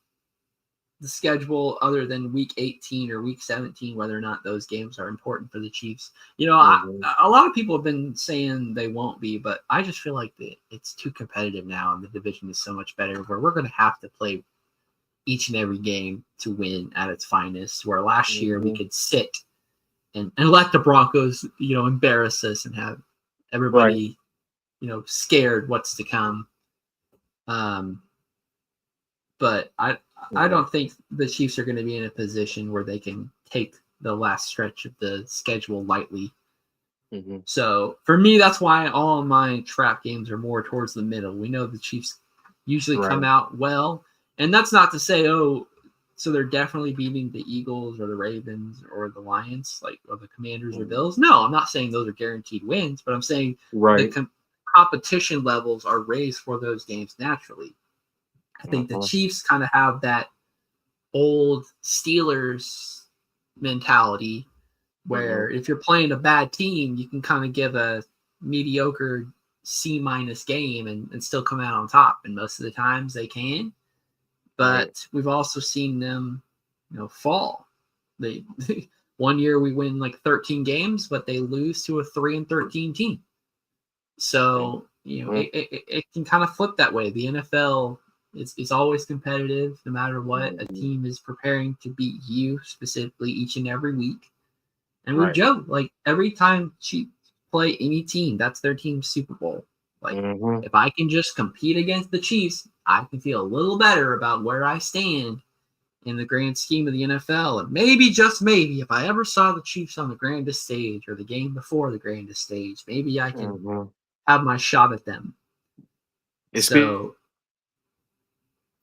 schedule other than week 18 or week 17, whether or not those games are important for the Chiefs. A lot of people have been saying they won't be, but I just feel like it's too competitive now and the division is so much better where we're going to have to play each and every game to win at its finest, where last year we could sit and let the Broncos, embarrass us and have everybody, scared what's to come. But I don't think the Chiefs are going to be in a position where they can take the last stretch of the schedule lightly. Mm-hmm. So for me, that's why all of my trap games are more towards the middle. We know the Chiefs usually come out well, and that's not to say, so they're definitely beating the Eagles or the Ravens or the Lions, or the Commanders or Bills. No, I'm not saying those are guaranteed wins, but I'm saying the competition levels are raised for those games naturally. I think the Chiefs kind of have that old Steelers mentality where if you're playing a bad team, you can kind of give a mediocre C- game and still come out on top. And most of the times they can. But we've also seen them, fall. They one year we win 13 games, but they lose to a 3-13 team. So, it can kind of flip that way. The NFL is always competitive no matter what. A team is preparing to beat you specifically each and every week. And we joke, every time Chiefs play any team, that's their team's Super Bowl. If I can just compete against the Chiefs, I can feel a little better about where I stand in the grand scheme of the NFL. And maybe, just maybe, if I ever saw the Chiefs on the grandest stage or the game before the grandest stage, maybe I can have my shot at them. So,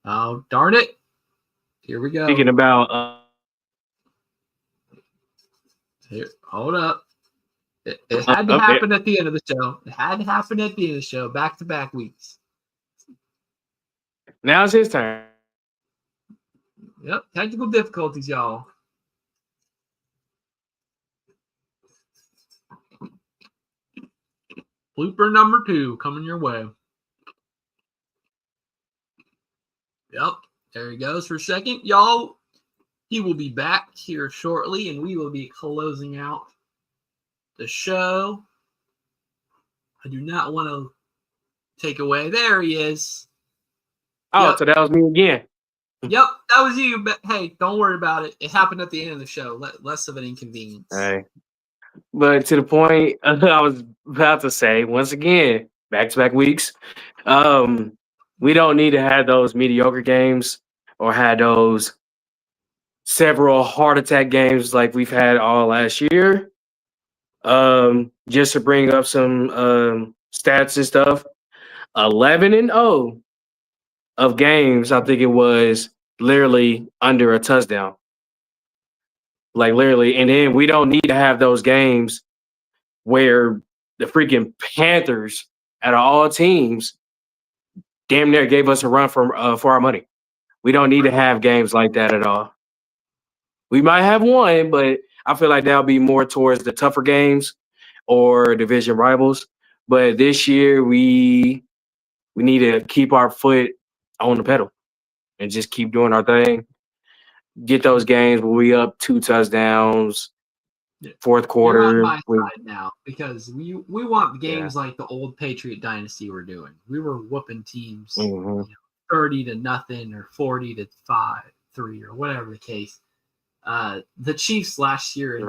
oh, darn it. Here we go. Speaking about... Here, hold up. It had to happen at the end of the show. It had to happen at the end of the show, back-to-back weeks. Now it's his turn. Yep, technical difficulties, y'all. Blooper number 2 coming your way. Yep, there he goes for a second. Y'all, he will be back here shortly, and we will be closing out the show. I do not want to take away. There he is. Oh, so that was me again. Yep, that was you. But hey, don't worry about it. It happened at the end of the show. Less of an inconvenience. Hey. But to the point I was about to say, once again, back-to-back weeks, we don't need to have those mediocre games or have those several heart attack games like we've had all last year. Just to bring up some stats and stuff, 11-0 of games, I think it was literally under a touchdown. Literally. And then we don't need to have those games where the freaking Panthers out of all teams damn near gave us a run for our money. We don't need to have games like that at all. We might have one, but I feel like that'll be more towards the tougher games or division rivals. But this year we need to keep our foot on the pedal and just keep doing our thing. Get those games where we up 2 touchdowns, fourth quarter. You're on my side now because we want games like the old Patriot Dynasty were doing. We were whooping teams 30-0 or 40-5-3 or whatever the case. The Chiefs last year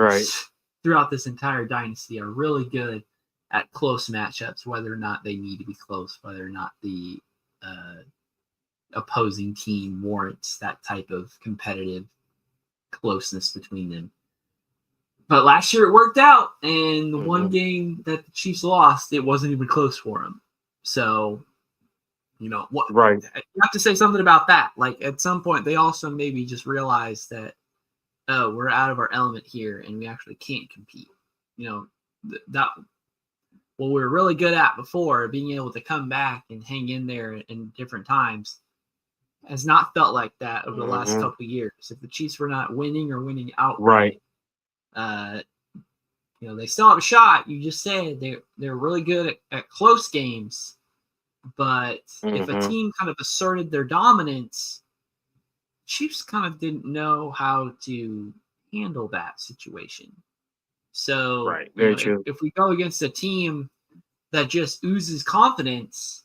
throughout this entire dynasty are really good at close matchups, whether or not they need to be close, whether or not the opposing team warrants that type of competitive closeness between them. But last year it worked out, and the one game that the Chiefs lost, it wasn't even close for them. So, you have to say something about that. At some point, they also maybe just realized that, we're out of our element here, and we actually can't compete. That what we were really good at before, being able to come back and hang in there in different times, has not felt like that over the last couple of years. If the Chiefs were not winning or winning outright, they still have a shot. You just said they're really good at close games, but if a team kind of asserted their dominance, Chiefs kind of didn't know how to handle that situation. So very true. If we go against a team that just oozes confidence,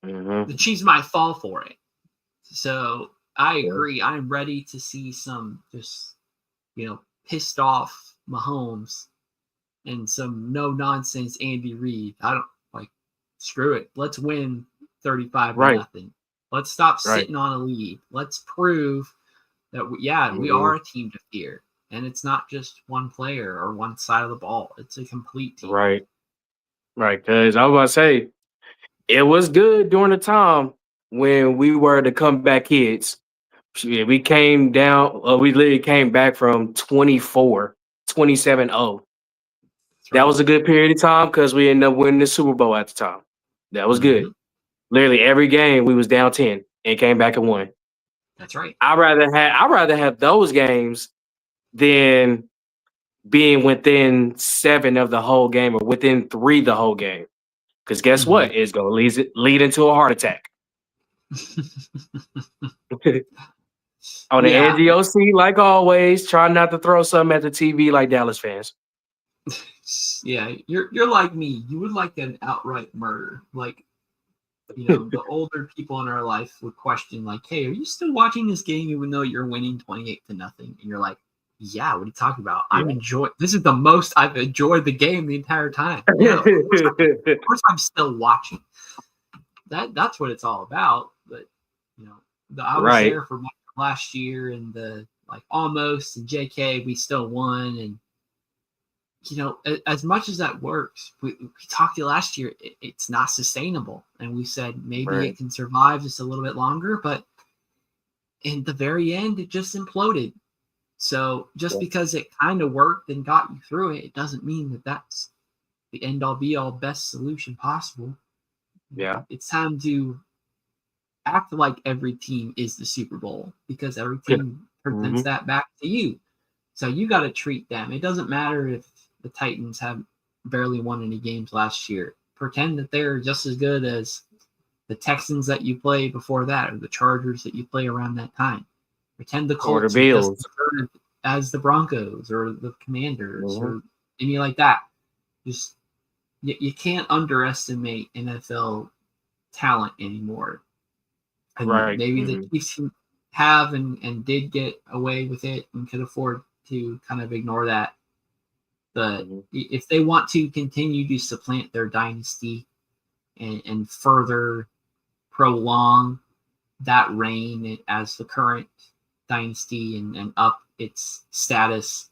the Chiefs might fall for it. So I agree. I'm ready to see some just, pissed off Mahomes and some no nonsense Andy Reid. I don't screw it. Let's win 35-0. Let's stop sitting on a lead. Let's prove that we are a team to fear, and it's not just one player or one side of the ball. It's a complete team. Right. Because I was about to say, it was good during the time when we were the comeback kids. We came down, we literally came back from 27-0. That was a good period of time because we ended up winning the Super Bowl at the time. That was good. Literally every game we was down 10 and came back and won. That's right. I'd rather have those games than being within 7 of the whole game or within 3 the whole game. Because guess what? It's going to lead into a heart attack. On the NGOC, like always, try not to throw something at the TV like Dallas fans. Yeah, you're like me. You would like an outright murder. Like, the older people in our life would question, like, hey, are you still watching this game even though you're winning 28-0? And you're like, yeah, what are you talking about? This is the most I've enjoyed the game the entire time. Of course I'm still watching. That's what it's all about. But I was there for last year, and the almost, and JK, we still won. And as much as that works, we talked to you last year, it's not sustainable. And we said maybe it can survive just a little bit longer, but in the very end, it just imploded. So just because it kind of worked and got you through it, it doesn't mean that that's the end all be all best solution possible. Yeah. It's time to act like every team is the Super Bowl, because every team presents that back to you. So you got to treat them. It doesn't matter if the Titans have barely won any games last year. Pretend that they're just as good as the Texans that you play before that, or the Chargers that you play around that time. Pretend the Colts are just as good as the Broncos or the Commanders or any like that. Just you can't underestimate NFL talent anymore. And maybe the Chiefs have and did get away with it and could afford to kind of ignore that. But if they want to continue to supplant their dynasty and further prolong that reign as the current dynasty and up its status,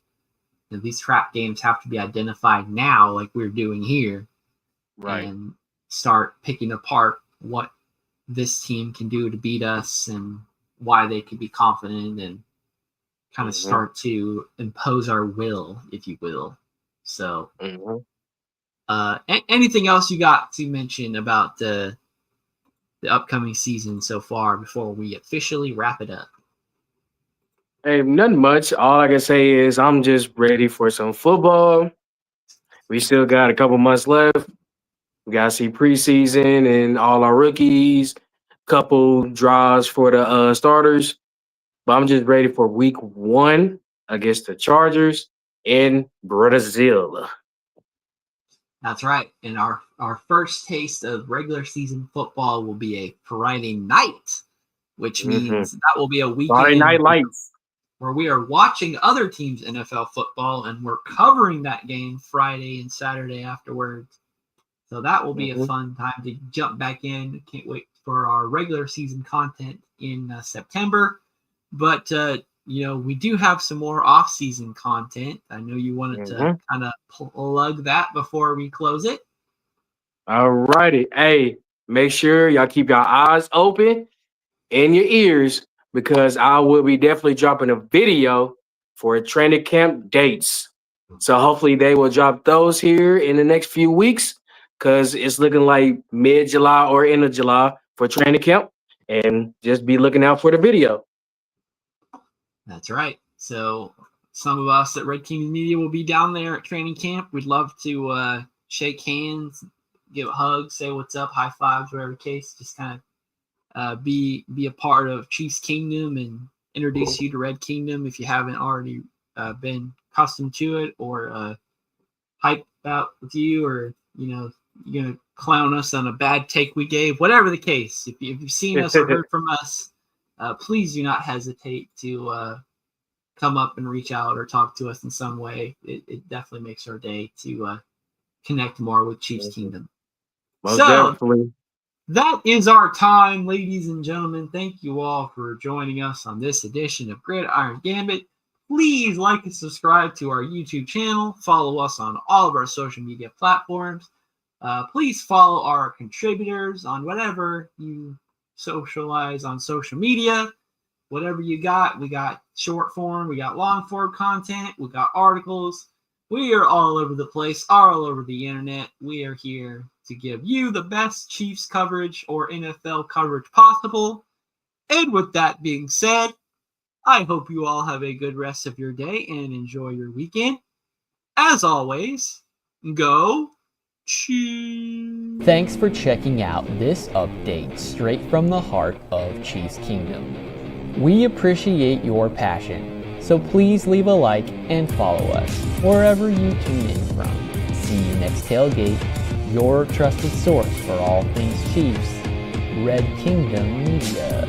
these trap games have to be identified now, like we're doing here, and start picking apart what this team can do to beat us and why they can be confident, and kind of start to impose our will, if you will. So anything else you got to mention about the upcoming season so far before we officially wrap it up? Hey, nothing much. All I can say is I'm just ready for some football. We still got a couple months left. We got to see preseason and all our rookies, couple draws for the starters. But I'm just ready for week 1 against the Chargers in Brazil. That's right. And our first taste of regular season football will be a Friday night, which means that will be a weekend. Friday night lights. Where we are watching other teams' NFL football, and we're covering that game Friday and Saturday afterwards. So that will be a fun time to jump back in. Can't wait for our regular season content in September. But, we do have some more off-season content. I know you wanted to kind of plug that before we close it. All righty. Hey, make sure y'all keep your eyes open and your ears, because I will be definitely dropping a video for training camp dates. So hopefully they will drop those here in the next few weeks, because it's looking like mid-July or end of July for training camp. And just be looking out for the video. That's right. So some of us at Red Kingdom Media will be down there at training camp. We'd love to shake hands, give hugs, say what's up, high fives, whatever the case. Just kind of be a part of Chiefs Kingdom and introduce you to Red Kingdom if you haven't already been accustomed to it, or hype out with you, or you're gonna clown us on a bad take we gave. Whatever the case, if you've seen us or heard from us, please do not hesitate to come up and reach out or talk to us in some way. It definitely makes our day to connect more with Chiefs Kingdom. Most definitely. that is our time, ladies and gentlemen. Thank you all for joining us on this edition of Gridiron Gambit. Please like and subscribe to our YouTube channel. Follow us on all of our social media platforms. Please follow our contributors on whatever you socialize on social media. Whatever you got, we got short form, we got long form content, we got articles. We are all over the place, all over the internet. We are here to give you the best Chiefs coverage or NFL coverage possible. And with that being said, I hope you all have a good rest of your day and enjoy your weekend. As always, go Chiefs! Thanks for checking out this update straight from the heart of Chiefs Kingdom. We appreciate your passion, so please leave a like and follow us wherever you tune in from. See you next tailgate, your trusted source for all things Chiefs, Red Kingdom Media.